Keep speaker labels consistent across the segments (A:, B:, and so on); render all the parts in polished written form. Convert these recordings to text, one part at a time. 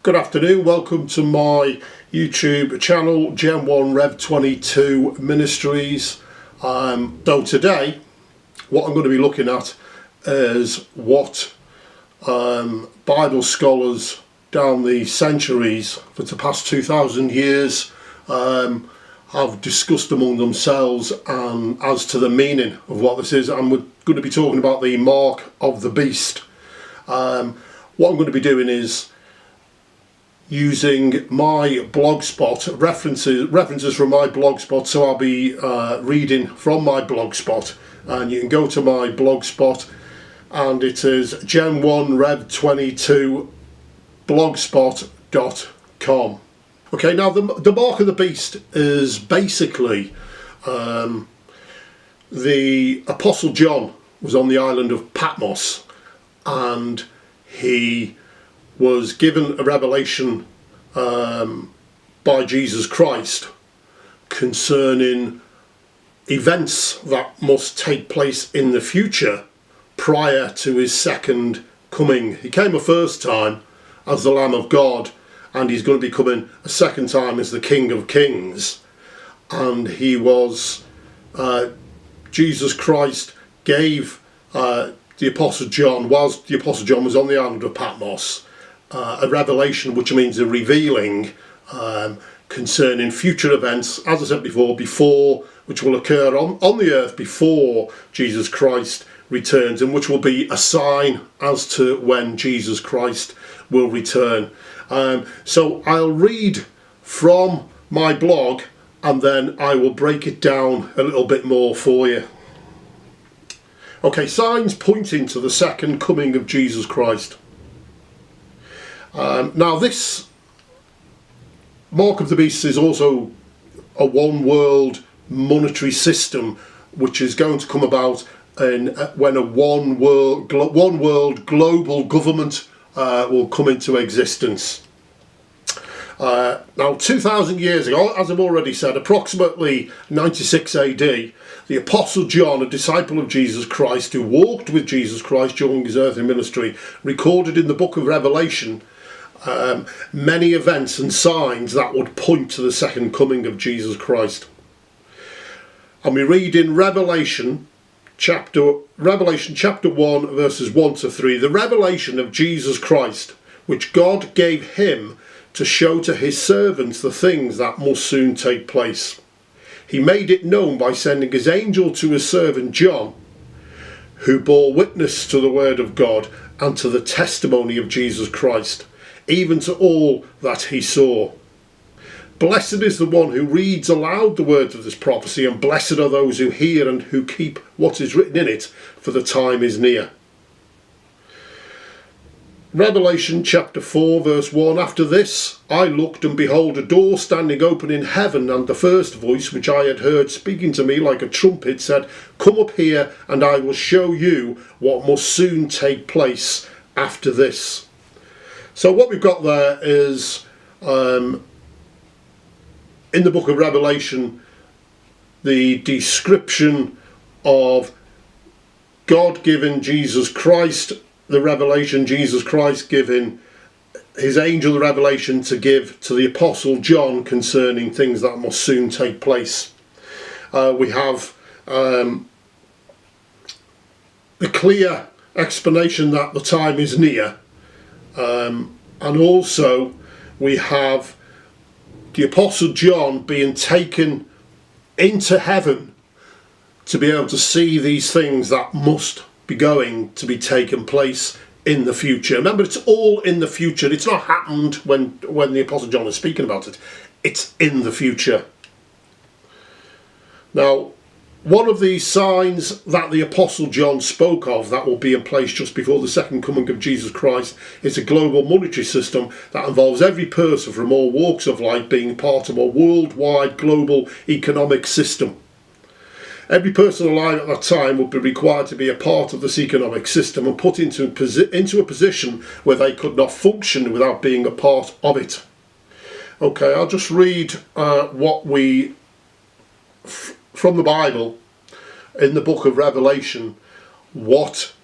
A: Good afternoon, welcome to my YouTube channel, Gen 1 Rev 22 Ministries. So today, what I'm going to be looking at is what Bible scholars down the centuries for the past 2,000 years have discussed among themselves as to the meaning of what this is. And we're going to be talking about the mark of the beast. What I'm going to be doing is using my blogspot references from my blogspot, so I'll be reading from my blogspot, and you can go to my blogspot and it is gen1rev22 blogspot.com. Okay, now the mark of the beast is basically the Apostle John was on the island of Patmos, and he was given a revelation by Jesus Christ concerning events that must take place in the future prior to his second coming. He came a first time as the Lamb of God, and he's going to be coming a second time as the King of Kings. And he was Jesus Christ gave the Apostle John, whilst the Apostle John was on the island of Patmos, a revelation, which means a revealing concerning future events, as I said before, which will occur on the earth before Jesus Christ returns, and which will be a sign as to when Jesus Christ will return. So I'll read from my blog, and then I will break it down a little bit more for you. Okay, signs pointing to the second coming of Jesus Christ. Now this mark of the beast is also a one world monetary system, which is going to come about when a one world global government will come into existence. Now 2,000 years ago, as I've already said, approximately 96 AD, the Apostle John, a disciple of Jesus Christ who walked with Jesus Christ during his earthly ministry, recorded in the book of Revelation many events and signs that would point to the second coming of Jesus Christ. And we read in Revelation chapter 1 verses 1 to 3, the revelation of Jesus Christ, which God gave him to show to his servants the things that must soon take place. He made it known by sending his angel to his servant John, who bore witness to the word of God and to the testimony of Jesus Christ, even to all that he saw. Blessed is the one who reads aloud the words of this prophecy, and blessed are those who hear and who keep what is written in it, for the time is near. Revelation chapter 4 verse 1, after this I looked, and behold, a door standing open in heaven, and the first voice which I had heard speaking to me like a trumpet said, come up here, and I will show you what must soon take place after this. So what we've got there is, in the book of Revelation, the description of God giving Jesus Christ the revelation, Jesus Christ giving his angel the revelation to give to the Apostle John concerning things that must soon take place. We have the clear explanation that the time is near. And also we have the Apostle John being taken into heaven to be able to see these things that must be going to be taken place in the future. Remember, it's all in the future. It's not happened when the Apostle John is speaking about it. It's in the future. Now, one of the signs that the Apostle John spoke of that will be in place just before the second coming of Jesus Christ is a global monetary system that involves every person from all walks of life being part of a worldwide global economic system. Every person alive at that time would be required to be a part of this economic system and put into a position where they could not function without being a part of it. Okay, I'll just read from the Bible in the book of Revelation, what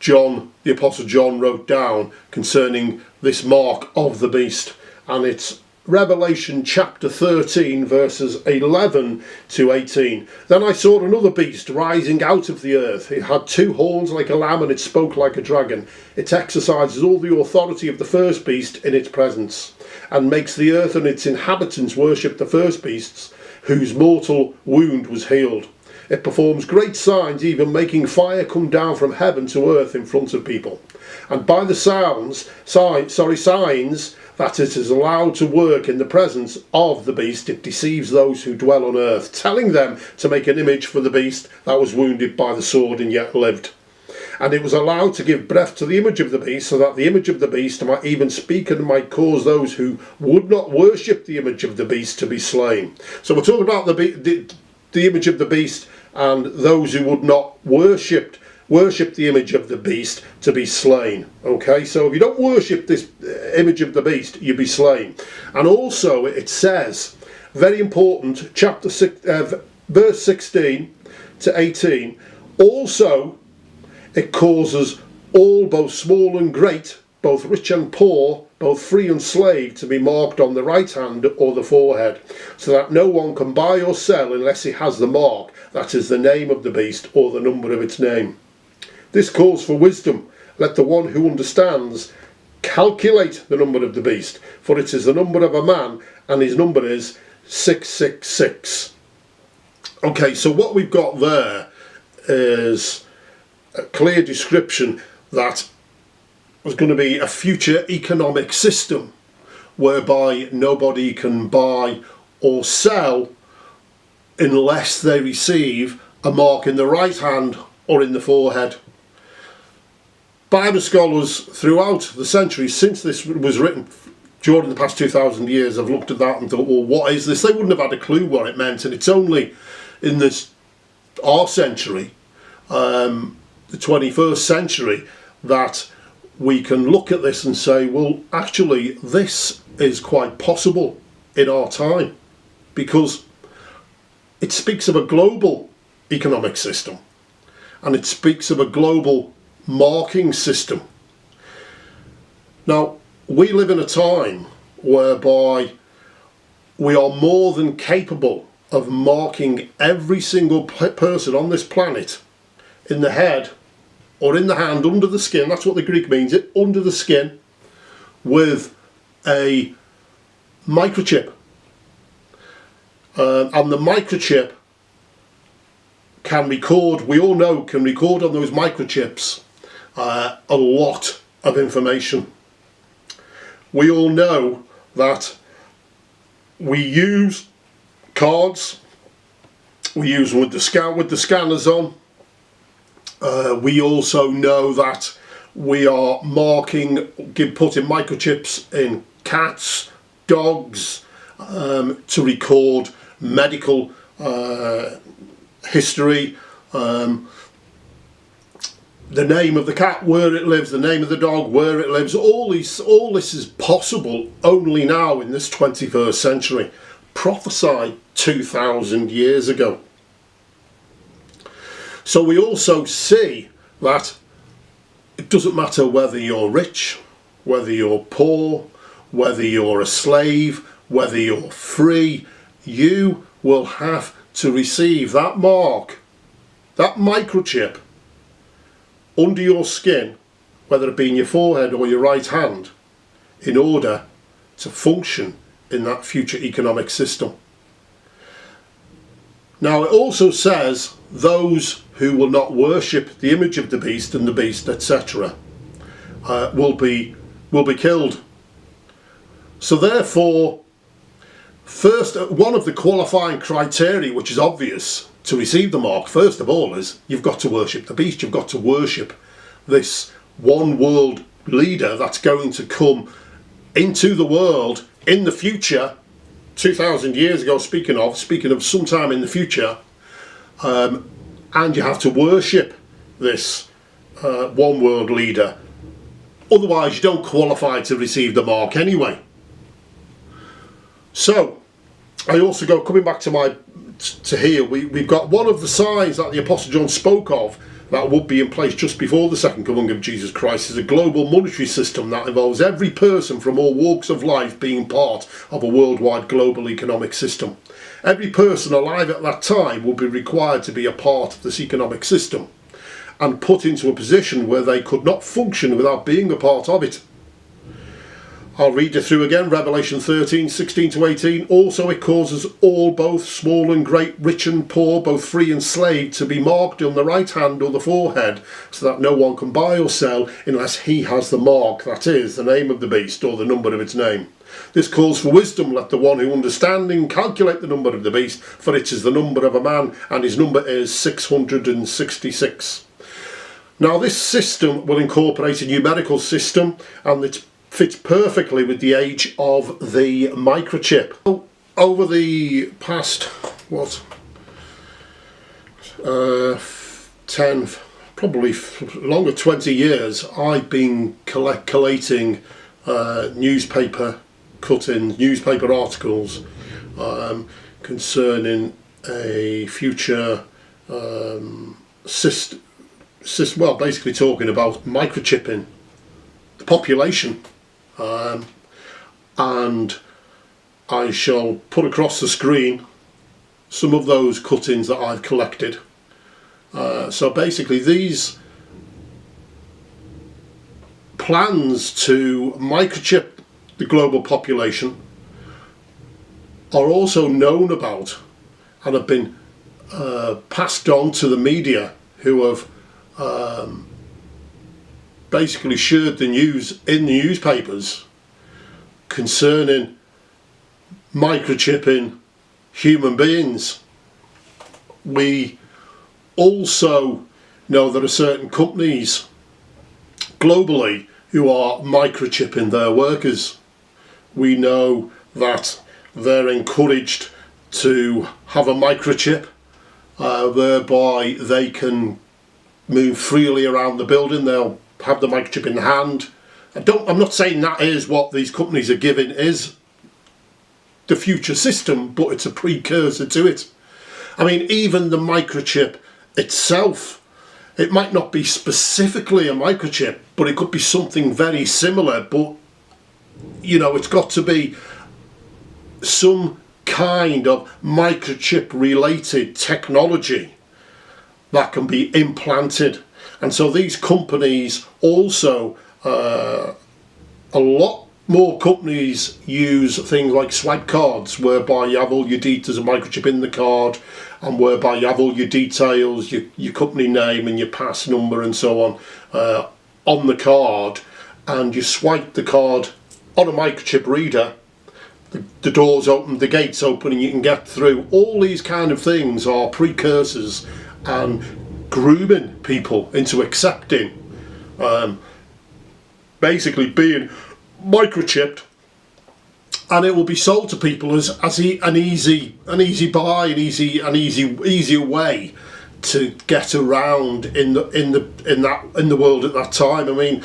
A: John, the Apostle John, wrote down concerning this mark of the beast. And it's Revelation chapter 13 verses 11 to 18. Then I saw another beast rising out of the earth. It had 2 horns like a lamb, and it spoke like a dragon. It exercises all the authority of the first beast in its presence, and makes the earth and its inhabitants worship the first beasts, whose mortal wound was healed. It performs great signs, even making fire come down from heaven to earth in front of people. And by the signs that it is allowed to work in the presence of the beast, it deceives those who dwell on earth, telling them to make an image for the beast that was wounded by the sword and yet lived. And it was allowed to give breath to the image of the beast, so that the image of the beast might even speak and might cause those who would not worship the image of the beast to be slain. So we're talking about the image of the beast and those who would not worship the image of the beast to be slain. Okay, so if you don't worship this image of the beast, you'll be slain. And also it says, very important, chapter 6, verse 16 to 18, also it causes all, both small and great, both rich and poor, both free and slave, to be marked on the right hand or the forehead, so that no one can buy or sell unless he has the mark, that is the name of the beast or the number of its name. This calls for wisdom. Let the one who understands calculate the number of the beast, for it is the number of a man, and his number is 666. Okay, so what we've got there is a clear description that there's going to be a future economic system whereby nobody can buy or sell unless they receive a mark in the right hand or in the forehead. Bible scholars throughout the centuries since this was written, during the past 2,000 years, have looked at that and thought, well, what is this? They wouldn't have had a clue what it meant, and it's only in our century, the 21st century, that we can look at this and say, well, actually, this is quite possible in our time, because it speaks of a global economic system, and it speaks of a global marking system. Now, we live in a time whereby we are more than capable of marking every single person on this planet in the head or in the hand, under the skin, that's what the Greek means, it under the skin, with a microchip. And the microchip can record, we all know, can record on those microchips a lot of information. We all know that we use cards, we use them with the scanners on. We also know that we are marking, putting microchips in cats, dogs, to record medical history, the name of the cat, where it lives, the name of the dog, where it lives. All this is possible only now in this 21st century, prophesied 2,000 years ago. So we also see that it doesn't matter whether you're rich, whether you're poor, whether you're a slave, whether you're free, you will have to receive that mark, that microchip, under your skin, whether it be in your forehead or your right hand, in order to function in that future economic system. Now it also says those who will not worship the image of the beast and the beast, etc., will be killed. So therefore, first, one of the qualifying criteria, which is obvious to receive the mark, first of all, is you've got to worship the beast. You've got to worship this one world leader that's going to come into the world in the future, 2,000 years ago, speaking of sometime in the future, and you have to worship this one world leader. Otherwise, you don't qualify to receive the mark anyway. So, I also coming back to to here, we've got one of the signs that the Apostle John spoke of that would be in place just before the second coming of Jesus Christ is a global monetary system that involves every person from all walks of life being part of a worldwide global economic system. Every person alive at that time will be required to be a part of this economic system and put into a position where they could not function without being a part of it. I'll read it through again, Revelation 13, 16 to 18. Also it causes all, both small and great, rich and poor, both free and slave, to be marked on the right hand or the forehead, so that no one can buy or sell unless he has the mark, that is, the name of the beast or the number of its name. This calls for wisdom. Let the one who understanding calculate the number of the beast, for it is the number of a man, and his number is 666. Now this system will incorporate a numerical system, and it fits perfectly with the age of the microchip. Over the past, 10, probably longer, 20 years, I've been collating newspaper cuttings, newspaper articles concerning a future system, well, basically talking about microchipping the population. And I shall put across the screen some of those cuttings that I've collected. So basically these plans to microchip the global population are also known about and have been passed on to the media, who have basically shared the news in the newspapers concerning microchipping human beings. We also know there are certain companies globally who are microchipping their workers. We know that they're encouraged to have a microchip whereby they can move freely around the building. They'll have the microchip in the hand. I'm not saying that is what these companies are giving is the future system, but it's a precursor to it. I mean, even the microchip itself, it might not be specifically a microchip, but it could be something very similar. But you know, it's got to be some kind of microchip related technology that can be implanted. And so these companies also, a lot more companies use things like swipe cards, whereby you have all your details, a microchip in the card, and whereby you have all your details, your company name and your pass number and so on the card, and you swipe the card on a microchip reader, the doors open, the gates open, and you can get through. All these kind of things are precursors and grooming people into accepting basically being microchipped, and it will be sold to people as an easy buy, an easier way to get around in the world at that time. I mean,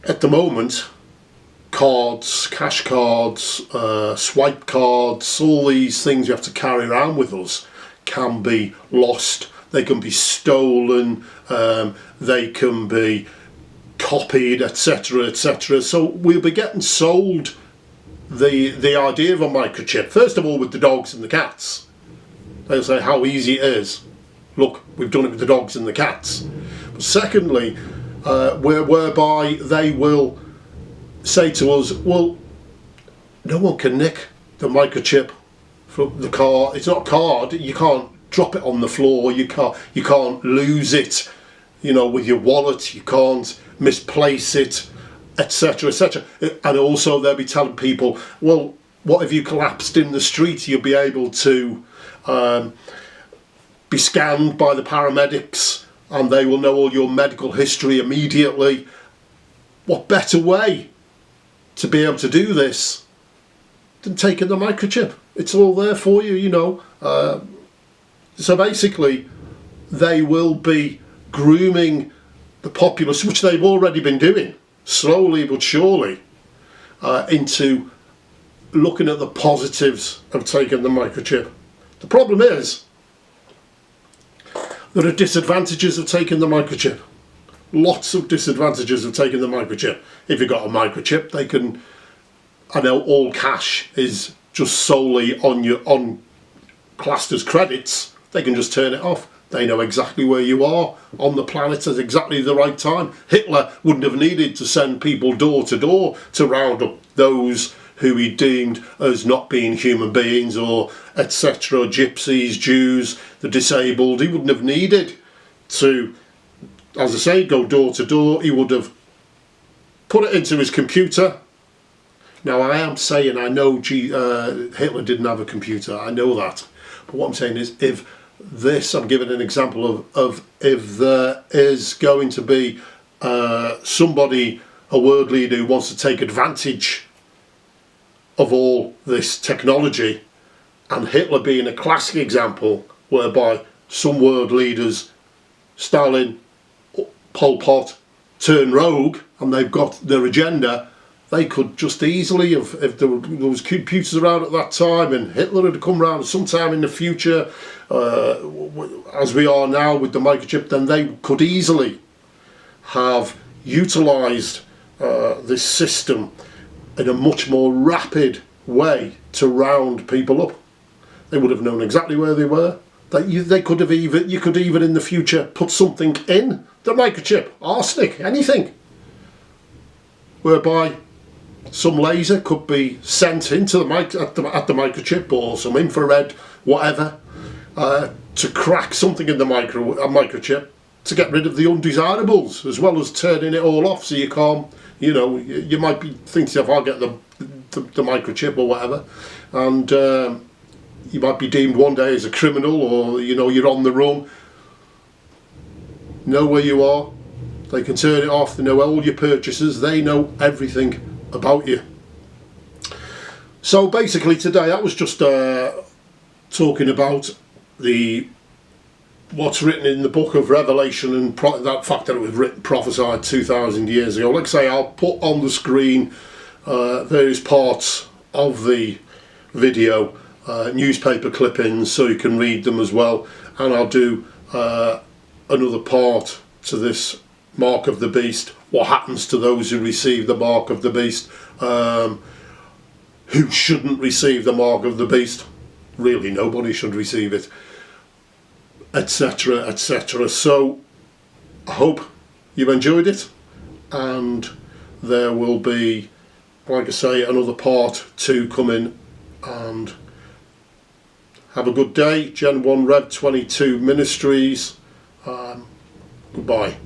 A: at the moment, cards, cash cards, swipe cards, all these things we have to carry around with us can be lost, they can be stolen, they can be copied, etc, etc. So we'll be getting sold the idea of a microchip, first of all with the dogs and the cats. They'll say how easy it is. Look, we've done it with the dogs and the cats. But secondly, whereby they will say to us, well, no one can nick the microchip from the car. It's not a card. You can't drop it on the floor. You can't lose it, you know, with your wallet. You can't misplace it, etc, etc. And also they'll be telling people, well, what if you collapsed in the street? You'll be able to be scanned by the paramedics and they will know all your medical history immediately. What better way to be able to do this than taking the microchip? It's all there for you, you know. So basically they will be grooming the populace, which they've already been doing slowly but surely, into looking at the positives of taking the microchip. The problem is, there are disadvantages of taking the microchip. Lots of disadvantages of taking the microchip. If you've got a microchip, they can, I know all cash is just solely on classed as credits. They can just turn it off. They know exactly where you are on the planet at exactly the right time. Hitler wouldn't have needed to send people door to door to round up those who he deemed as not being human beings, or etc., gypsies, Jews, the disabled. He wouldn't have needed to, as I say, go door to door. He would have put it into his computer. Now, I am saying I know Hitler didn't have a computer, I know that. But what I'm saying is, if this, I'm giving an example of if there is going to be somebody, a world leader who wants to take advantage of all this technology, and Hitler being a classic example whereby some world leaders, Stalin, Pol Pot, turn rogue and they've got their agenda, they could just easily, if there was computers around at that time and Hitler had come around sometime in the future, as we are now with the microchip, then they could easily have utilised this system in a much more rapid way to round people up. They would have known exactly where they were. They could have even, you could even in the future put something in the microchip, arsenic, anything, whereby some laser could be sent into the at the microchip, or some infrared, whatever, to crack something in the microchip to get rid of the undesirables, as well as turning it all off so you can't, you know, you might be thinking, if I get the microchip or whatever, and you might be deemed one day as a criminal, or you know, you're on the run. Know where you are. They can turn it off. They know all your purchases. They know everything about you. So basically today I was just talking about what's written in the book of Revelation, and that fact that it was written, prophesied 2,000 years ago. Like I say, I'll put on the screen various parts of the video, newspaper clippings, so you can read them as well, and I'll do another part to this mark of the beast. What happens to those who receive the mark of the beast? Who shouldn't receive the mark of the beast? Really, nobody should receive it, etc., etc. So I hope you've enjoyed it, and there will be, like I say, another part 2 coming. And have a good day. Gen 1 Rev 22 Ministries. Goodbye.